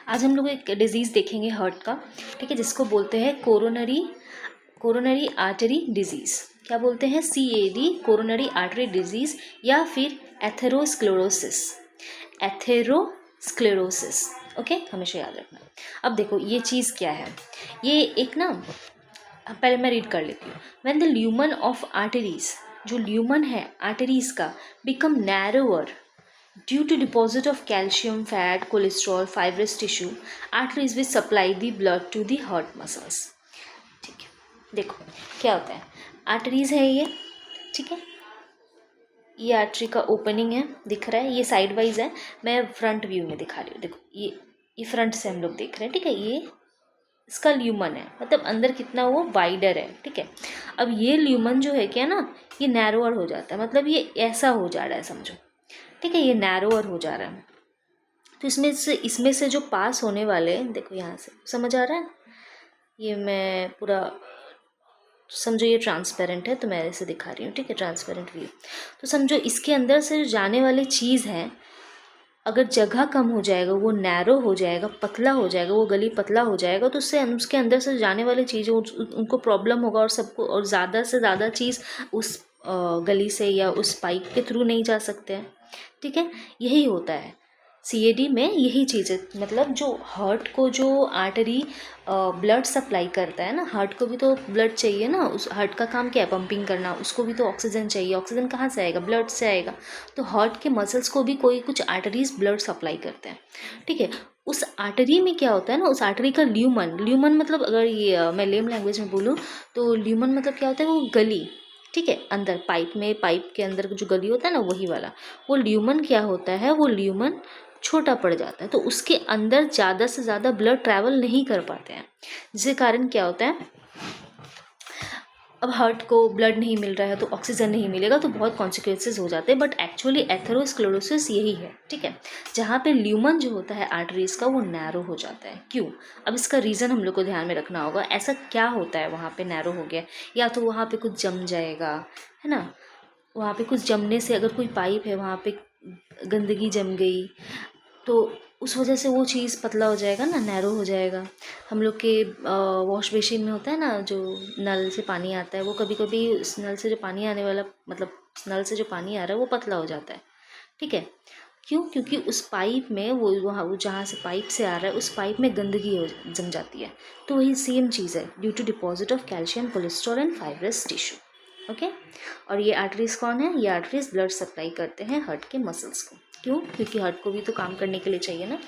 आज हम लोग एक डिजीज़ देखेंगे हार्ट का, ठीक है, जिसको बोलते हैं कोरोनरी आर्टरी डिजीज़। क्या बोलते हैं? CAD, कोरोनरी आर्टरी डिजीज़, या फिर एथेरोस्क्लेरोसिस। ओके, हमेशा याद रखना। अब देखो ये चीज़ क्या है, ये एक ना, पहले मैं रीड कर लेती हूँ। When the lumen of arteries, जो ल्यूमन है आर्टरीज का, become narrower due to deposit of calcium, fat, cholesterol, fibrous tissue, arteries which supply the blood to the heart muscles। ठीक है, देखो क्या होता है, आर्टरीज है ये, ठीक है, ये आर्टरी का ओपनिंग है, दिख रहा है, ये साइड वाइज है, मैं फ्रंट व्यू में दिखा रही हूँ। देखो ये फ्रंट से हम लोग देख रहे हैं, ठीक है, ये इसका ल्यूमन है, मतलब अंदर कितना वो वाइडर है, ठीक है। अब ये ल्यूमन जो है क्या ना, ये नैरोअर हो जाता है, मतलब ये ऐसा हो जा रहा है समझो, ठीक है, ये नैरोअर हो जा रहा है। तो इसमें से जो पास होने वाले, देखो यहाँ से समझ आ रहा है, ये मैं पूरा समझो, ये ट्रांसपेरेंट है तो मैं ऐसे दिखा रही हूँ, ठीक है, ट्रांसपेरेंट व्यू। तो समझो इसके अंदर से जो जाने वाली चीज़ है, अगर जगह कम हो जाएगा, वो नैरो हो जाएगा, पतला हो जाएगा, वो गली पतला हो जाएगा, तो उससे उसके अंदर से जाने वाली चीज़ें उनको प्रॉब्लम होगा, और सबको, और ज़्यादा से ज़्यादा चीज़ उस गली से या उस पाइप के थ्रू नहीं जा सकते हैं, ठीक है। यही होता है CAD में, यही चीज़ है, मतलब जो हार्ट को जो आर्टरी ब्लड सप्लाई करता है ना, हार्ट को भी तो ब्लड चाहिए ना, उस हार्ट का काम क्या है, पंपिंग करना, उसको भी तो ऑक्सीजन चाहिए, ऑक्सीजन कहाँ से आएगा, ब्लड से आएगा। तो हार्ट के मसल्स को भी कुछ आर्टरीज ब्लड सप्लाई करते हैं, ठीक है। उस आर्टरी में क्या होता है ना, उस आर्टरी का ल्यूमन मतलब, अगर ये मैं लेम लैंग्वेज में बोलूँ तो ल्यूमन मतलब क्या होता है, वो गली, ठीक है, अंदर पाइप के अंदर जो गली होता है ना, वही वाला, वो ल्यूमन क्या होता है, वो ल्यूमन छोटा पड़ जाता है, तो उसके अंदर ज़्यादा से ज़्यादा ब्लड ट्रैवल नहीं कर पाते हैं, जिसके कारण क्या होता है, अब हार्ट को ब्लड नहीं मिल रहा है तो ऑक्सीजन नहीं मिलेगा, तो बहुत कॉन्सिक्वेंसेज हो जाते हैं। बट एक्चुअली एथेरोस्क्लेरोसिस यही है, ठीक है, जहाँ पे ल्यूमन जो होता है आर्टरीज का, वो नैरो हो जाता है। क्यों? अब इसका रीज़न हम लोग को ध्यान में रखना होगा, ऐसा क्या होता है वहाँ पे नैरो हो गया, या तो वहाँ पे कुछ जम जाएगा, है ना, वहाँ पे कुछ जमने से, अगर कोई पाइप है वहाँ पे गंदगी जम गई, तो उस वजह से वो चीज़ पतला हो जाएगा ना, नैरो हो जाएगा। हम लोग के वॉश बेसिन में होता है ना, जो नल से पानी आता है, वो कभी कभी उस नल से जो पानी आने वाला, मतलब नल से जो पानी आ रहा है वो पतला हो जाता है, ठीक है। क्यों? क्योंकि उस पाइप में वो जहाँ से पाइप से आ रहा है, उस पाइप में गंदगी जम जाती है। तो वही सेम चीज़ है, due to deposit of calcium, cholesterol and fibrous tissue. Okay, और ये आर्टरीज कौन है? ये आर्टरीज ब्लड सप्लाई करते हैं हार्ट के मसल्स को। क्यों? क्योंकि हार्ट को भी तो काम करने के लिए चाहिए ना।